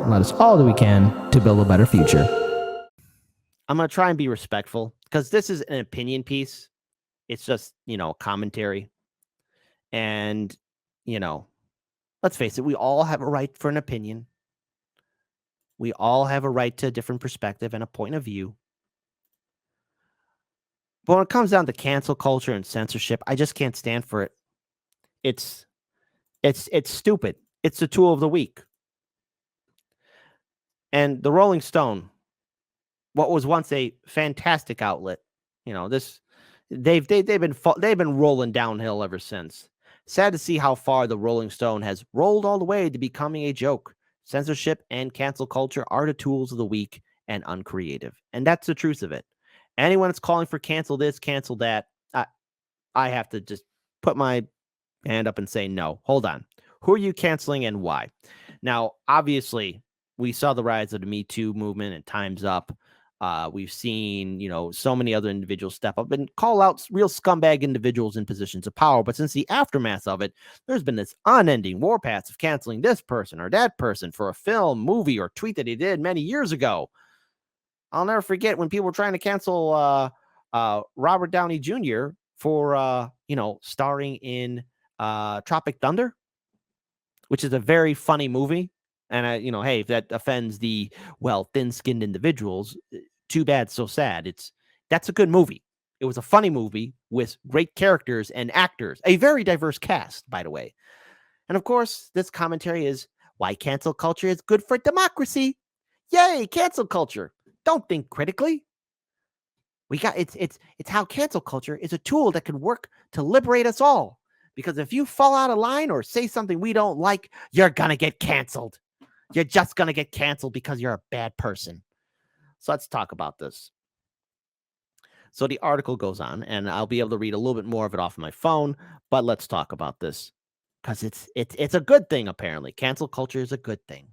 and let us all do we can to build a better future. I'm going to try and be respectful because this is an opinion piece. It's just, commentary. And, you know, let's face it, we all have a right for an opinion. We all have a right to a different perspective and a point of view. But when it comes down to cancel culture and censorship, I just can't stand for it. It's stupid. It's the tool of the week. And the Rolling Stone, what was once a fantastic outlet, they've been rolling downhill ever since. Sad to see how far the Rolling Stone has rolled all the way to becoming a joke. Censorship and cancel culture are the tools of the weak and uncreative, and that's the truth of it. Anyone that's calling for cancel this, cancel that, I have to just put my hand up and say no. Hold on. Who are you canceling and why? Now, obviously, we saw the rise of the Me Too movement and Time's Up. We've seen, so many other individuals step up and call out real scumbag individuals in positions of power. But since the aftermath of it, there's been this unending warpath of canceling this person or that person for a film, movie, or tweet that he did many years ago. I'll never forget when people were trying to cancel Robert Downey Jr. for, starring in Tropic Thunder, which is a very funny movie. And hey, if that offends the thin-skinned individuals, too bad, so sad. That's a good movie. It was a funny movie with great characters and actors, a very diverse cast, by the way. And of course, this commentary is why cancel culture is good for democracy. Yay, cancel culture. Don't think critically. It's how cancel culture is a tool that can work to liberate us all. Because if you fall out of line or say something we don't like, you're going to get canceled. You're just going to get canceled because you're a bad person. So let's talk about this. So the article goes on, and I'll be able to read a little bit more of it off my phone, but let's talk about this because it's a good thing, apparently. Cancel culture is a good thing.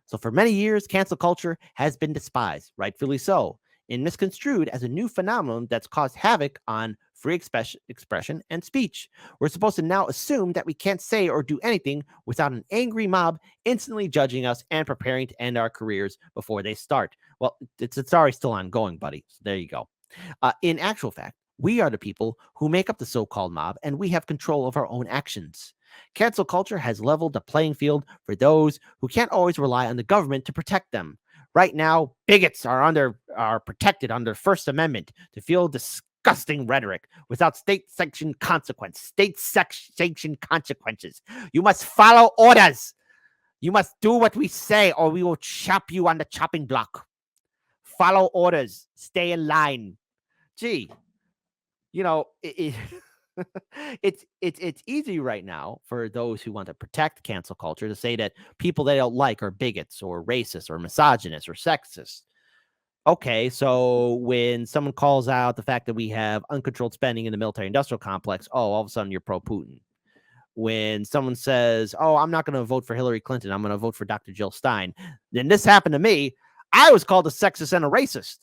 So for many years, cancel culture has been despised, rightfully so, and misconstrued as a new phenomenon that's caused havoc on free expression and speech. We're supposed to now assume that we can't say or do anything without an angry mob instantly judging us and preparing to end our careers before they start. Well, it's already still ongoing, buddy. So there you go. In actual fact, we are the people who make up the so-called mob, and we have control of our own actions. Cancel culture has leveled the playing field for those who can't always rely on the government to protect them. Right now, bigots are protected under First Amendment to feel disgusting rhetoric without state-sanctioned consequences. You must follow orders. You must do what we say, or we will chop you on the chopping block. Follow orders. Stay in line. Gee, it's easy right now for those who want to protect cancel culture to say that people they don't like are bigots or racist or misogynist or sexist. Okay, so when someone calls out the fact that we have uncontrolled spending in the military industrial complex, all of a sudden you're pro-Putin. When someone says, I'm not going to vote for Hillary Clinton, I'm going to vote for Dr. Jill Stein, then this happened to me. I was called a sexist and a racist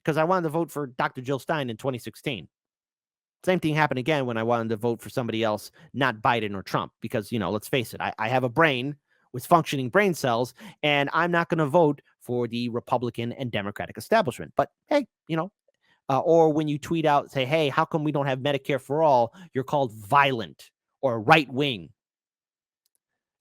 because I wanted to vote for Dr. Jill Stein in 2016. Same thing happened again when I wanted to vote for somebody else, not Biden or Trump, because, let's face it, I have a brain with functioning brain cells, and I'm not going to vote for the Republican and Democratic establishment. But hey, or when you tweet out, say, hey, how come we don't have Medicare for all? You're called violent or right wing.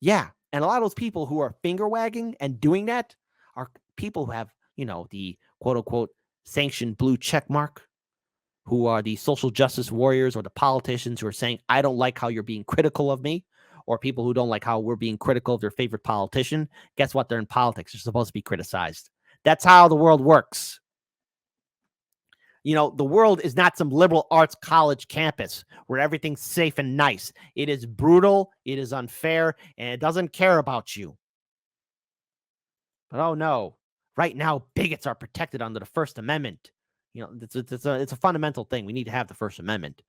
Yeah. And a lot of those people who are finger wagging and doing that are people who have, the quote unquote sanctioned blue check mark, who are the social justice warriors or the politicians who are saying, I don't like how you're being critical of me, or people who don't like how we're being critical of their favorite politician. Guess what? They're in politics. They're supposed to be criticized. That's how the world works. The world is not some liberal arts college campus where everything's safe and nice. It is brutal, it is unfair, and it doesn't care about you. But oh no, right now, bigots are protected under the First Amendment. It's a fundamental thing. We need to have the First Amendment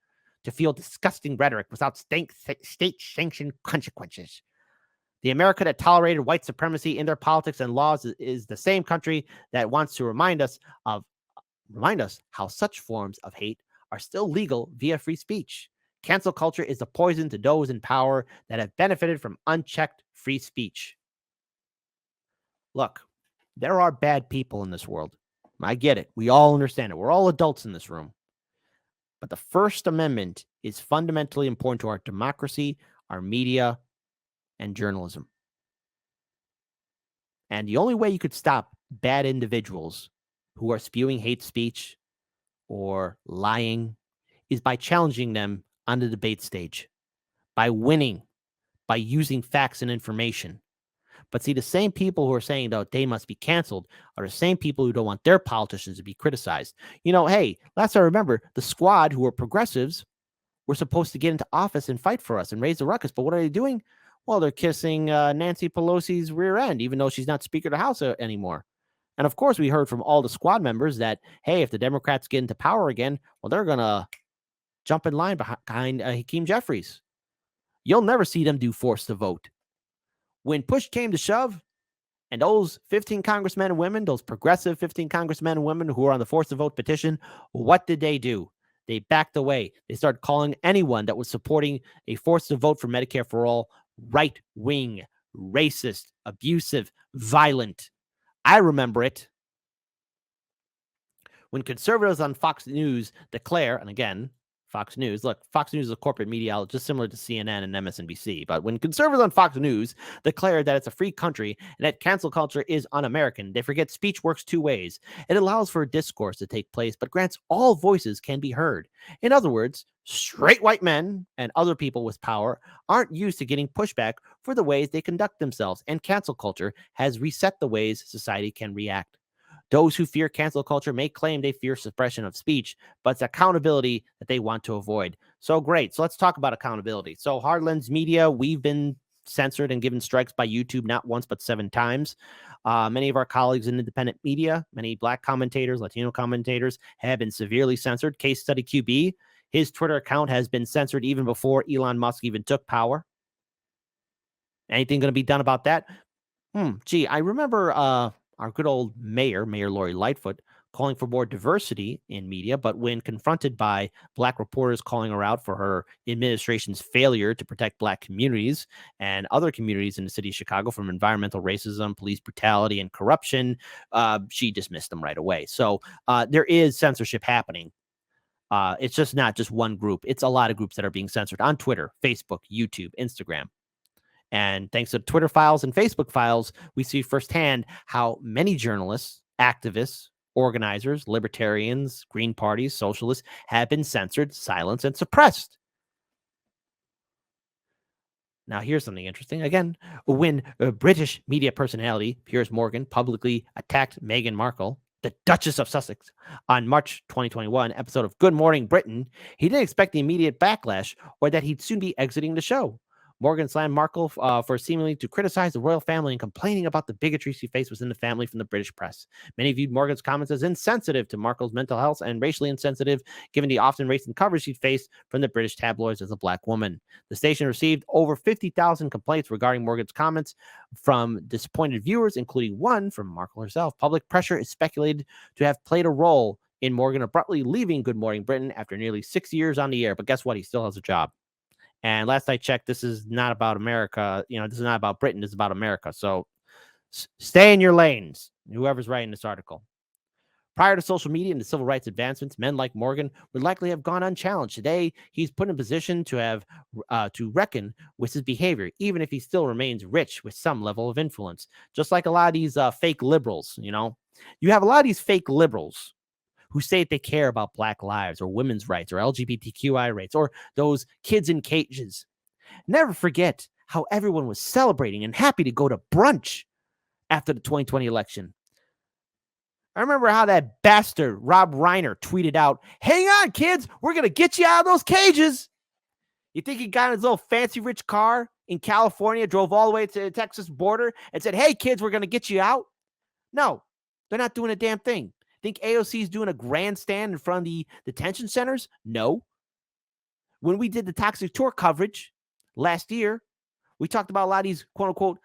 to feel disgusting rhetoric without state-sanctioned consequences. The America that tolerated white supremacy in their politics and laws is the same country that wants to remind us how such forms of hate are still legal via free speech. Cancel culture is the poison to those in power that have benefited from unchecked free speech. Look, there are bad people in this world. I get it. We all understand it. We're all adults in this room. But the First Amendment is fundamentally important to our democracy, our media, and journalism. And the only way you could stop bad individuals who are spewing hate speech or lying is by challenging them on the debate stage, by winning, by using facts and information. But see, the same people who are saying that they must be canceled are the same people who don't want their politicians to be criticized. Hey, last I remember, the Squad, who were progressives, were supposed to get into office and fight for us and raise the ruckus. But what are they doing? Well, they're kissing Nancy Pelosi's rear end, even though she's not Speaker of the House anymore. And of course, we heard from all the Squad members that, hey, if the Democrats get into power again, well, they're going to jump in line behind Hakeem Jeffries. You'll never see them do force the vote. When push came to shove, and those 15 congressmen and women, those progressive 15 congressmen and women who are on the force the vote petition, what did they do? They backed away. They started calling anyone that was supporting a force to vote for Medicare for all right-wing, racist, abusive, violent. I remember it. When conservatives on Fox News declare, and again, Fox News, look, Fox News is a corporate media outlet just similar to CNN and MSNBC. But when conservatives on Fox News declare that it's a free country and that cancel culture is un-American, they forget speech works two ways. It allows for discourse to take place, but grants all voices can be heard. In other words, straight white men and other people with power aren't used to getting pushback for the ways they conduct themselves, and cancel culture has reset the ways society can react. Those who fear cancel culture may claim they fear suppression of speech, but it's accountability that they want to avoid. So great. So let's talk about accountability. So Hardlens Media, we've been censored and given strikes by YouTube not once but 7 times. Many of our colleagues in independent media, many Black commentators, Latino commentators have been severely censored. Case Study QB, his Twitter account has been censored even before Elon Musk even took power. Anything going to be done about that? I remember our good old Mayor Lori Lightfoot, calling for more diversity in media, but when confronted by Black reporters calling her out for her administration's failure to protect Black communities and other communities in the city of Chicago from environmental racism, police brutality, and corruption, she dismissed them right away. So there is censorship happening. It's just not just one group. It's a lot of groups that are being censored on Twitter, Facebook, YouTube, Instagram. And thanks to Twitter files and Facebook files, we see firsthand how many journalists, activists, organizers, libertarians, Green parties, socialists have been censored, silenced, and suppressed. Now, here's something interesting. Again, when a British media personality, Piers Morgan, publicly attacked Meghan Markle, the Duchess of Sussex, on March 2021 episode of Good Morning Britain, he didn't expect the immediate backlash or that he'd soon be exiting the show. Morgan slammed Markle for seemingly to criticize the royal family and complaining about the bigotry she faced within the family from the British press. Many viewed Morgan's comments as insensitive to Markle's mental health and racially insensitive, given the often racist coverage she'd faced from the British tabloids as a Black woman. The station received over 50,000 complaints regarding Morgan's comments from disappointed viewers, including one from Markle herself. Public pressure is speculated to have played a role in Morgan abruptly leaving Good Morning Britain after nearly 6 years on the air. But guess what? He still has a job. And last I checked, this is not about America. This is not about Britain. This is about America. So stay in your lanes, whoever's writing this article. Prior to social media and the civil rights advancements, men like Morgan would likely have gone unchallenged. Today, he's put in a position to have to reckon with his behavior, even if he still remains rich with some level of influence. Just like a lot of these fake liberals, you have a lot of these fake liberals who say they care about Black lives or women's rights or LGBTQI rights or those kids in cages. Never forget how everyone was celebrating and happy to go to brunch after the 2020 election. I remember how that bastard Rob Reiner tweeted out, "Hang on, kids, we're going to get you out of those cages." You think he got in his little fancy rich car in California, drove all the way to the Texas border and said, "Hey, kids, we're going to get you out"? No, they're not doing a damn thing. Think AOC is doing a grandstand in front of the detention centers? No. When we did the Toxic Tour coverage last year, we talked about a lot of these quote-unquote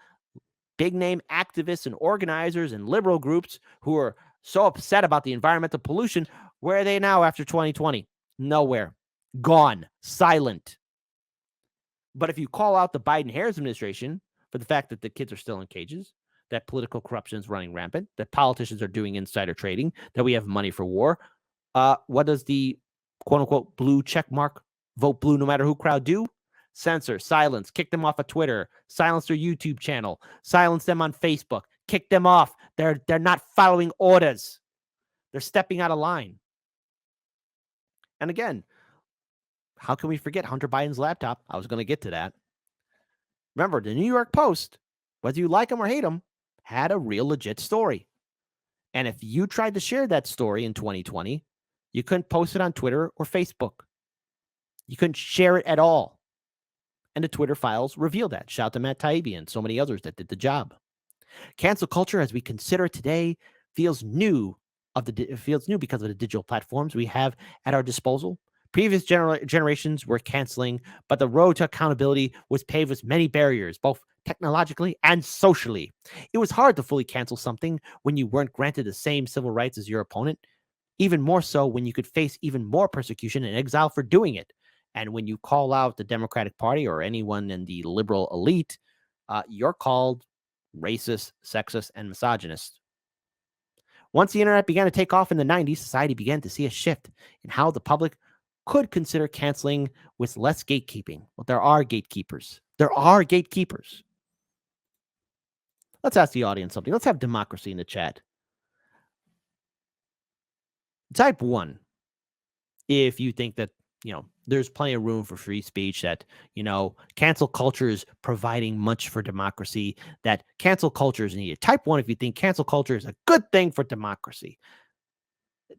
big-name activists and organizers and liberal groups who are so upset about the environmental pollution. Where are they now after 2020? Nowhere. Gone. Silent. But if you call out the Biden-Harris administration for the fact that the kids are still in cages, that political corruption is running rampant, that politicians are doing insider trading, that we have money for war. What does the quote unquote blue check mark, vote blue no matter who crowd do? Censor, silence, kick them off of Twitter, silence their YouTube channel, silence them on Facebook, kick them off. They're not following orders. They're stepping out of line. And again, how can we forget Hunter Biden's laptop? I was going to get to that. Remember, the New York Post, whether you like them or hate them, had a real legit story. And if you tried to share that story in 2020, you couldn't post it on Twitter or Facebook. You couldn't share it at all. And the Twitter files reveal that. Shout out to Matt Taibbi and so many others that did the job. Cancel culture, as we consider it today, feels new because of the digital platforms we have at our disposal. Previous generations were canceling, but the road to accountability was paved with many barriers, both technologically and socially. It was hard to fully cancel something when you weren't granted the same civil rights as your opponent, even more so when you could face even more persecution and exile for doing it. And when you call out the Democratic Party or anyone in the liberal elite, you're called racist, sexist, and misogynist. Once the internet began to take off in the 90s, society began to see a shift in how the public could consider canceling with less gatekeeping. Well, there are gatekeepers. There are gatekeepers. Let's ask the audience something. Let's have democracy in the chat. Type 1 if you think that, there's plenty of room for free speech, that, cancel culture is providing much for democracy, that cancel culture is needed. Type 1 if you think cancel culture is a good thing for democracy.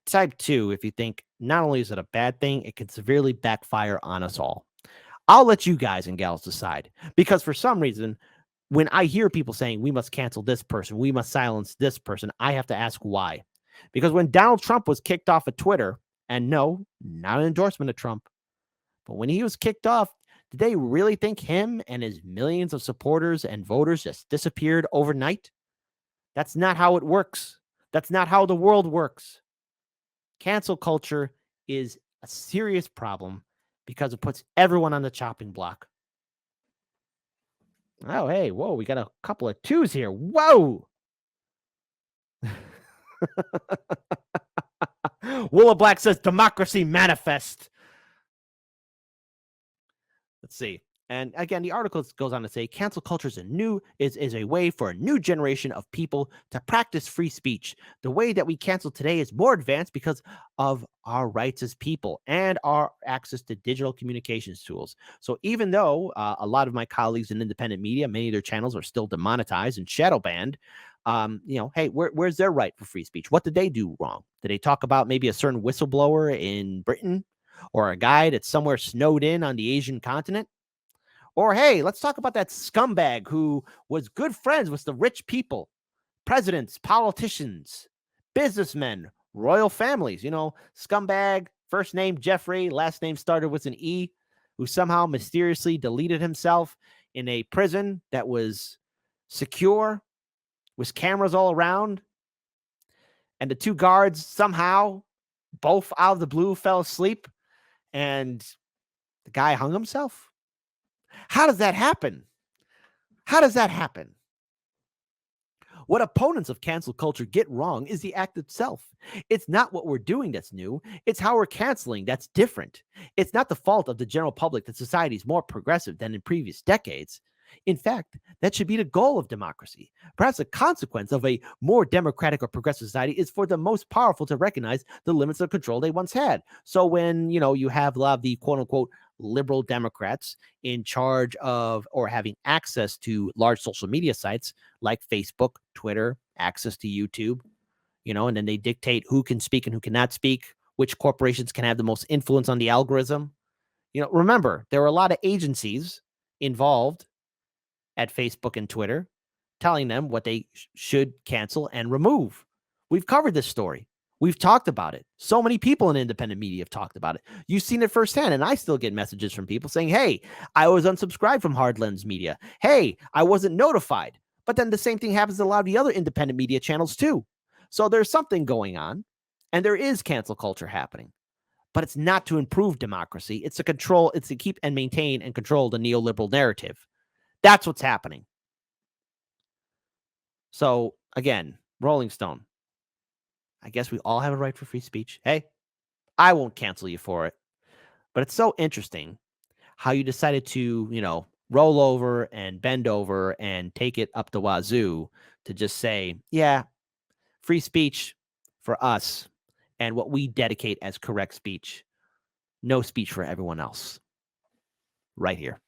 Type 2 if you think not only is it a bad thing, it can severely backfire on us all. I'll let you guys and gals decide, because for some reason, when I hear people saying we must cancel this person, we must silence this person, I have to ask why. Because when Donald Trump was kicked off of Twitter, and no, not an endorsement of Trump, but when he was kicked off, did they really think him and his millions of supporters and voters just disappeared overnight? That's not how it works. That's not how the world works. Cancel culture is a serious problem because it puts everyone on the chopping block. Oh, hey, whoa, we got a couple of twos here. Whoa. Willa Black says democracy manifest. Let's see. And again, the article goes on to say cancel culture is a way for a new generation of people to practice free speech. The way that we cancel today is more advanced because of our rights as people and our access to digital communications tools. So even though a lot of my colleagues in independent media, many of their channels are still demonetized and shadow banned, hey, where's their right for free speech? What did they do wrong? Did they talk about maybe a certain whistleblower in Britain or a guy that's somewhere snowed in on the Asian continent? Or, hey, let's talk about that scumbag who was good friends with the rich people, presidents, politicians, businessmen, royal families. Scumbag, first name Jeffrey, last name started with an E, who somehow mysteriously deleted himself in a prison that was secure, with cameras all around. And the two guards somehow, both out of the blue, fell asleep, and the guy hung himself. How does that happen? How does that happen? What opponents of cancel culture get wrong is the act itself. It's not what we're doing that's new. It's how we're canceling that's different. It's not the fault of the general public that society is more progressive than in previous decades. In fact, that should be the goal of democracy. Perhaps a consequence of a more democratic or progressive society is for the most powerful to recognize the limits of control they once had. So when, you have a lot of the quote unquote liberal Democrats in charge of or having access to large social media sites like Facebook, Twitter, access to YouTube, and then they dictate who can speak and who cannot speak, which corporations can have the most influence on the algorithm. Remember, there were a lot of agencies involved at Facebook and Twitter telling them what they should cancel and remove. We've covered this story. We've talked about it. So many people in independent media have talked about it. You've seen it firsthand, and I still get messages from people saying, hey, I was unsubscribed from Hard Lens Media. Hey, I wasn't notified. But then the same thing happens to a lot of the other independent media channels too. So there's something going on, and there is cancel culture happening. But it's not to improve democracy. It's to keep and maintain and control the neoliberal narrative. That's what's happening. So again, Rolling Stone. I guess we all have a right for free speech. Hey, I won't cancel you for it. But it's so interesting how you decided to, roll over and bend over and take it up the wazoo to just say, yeah, free speech for us and what we dedicate as correct speech. No speech for everyone else. Right here.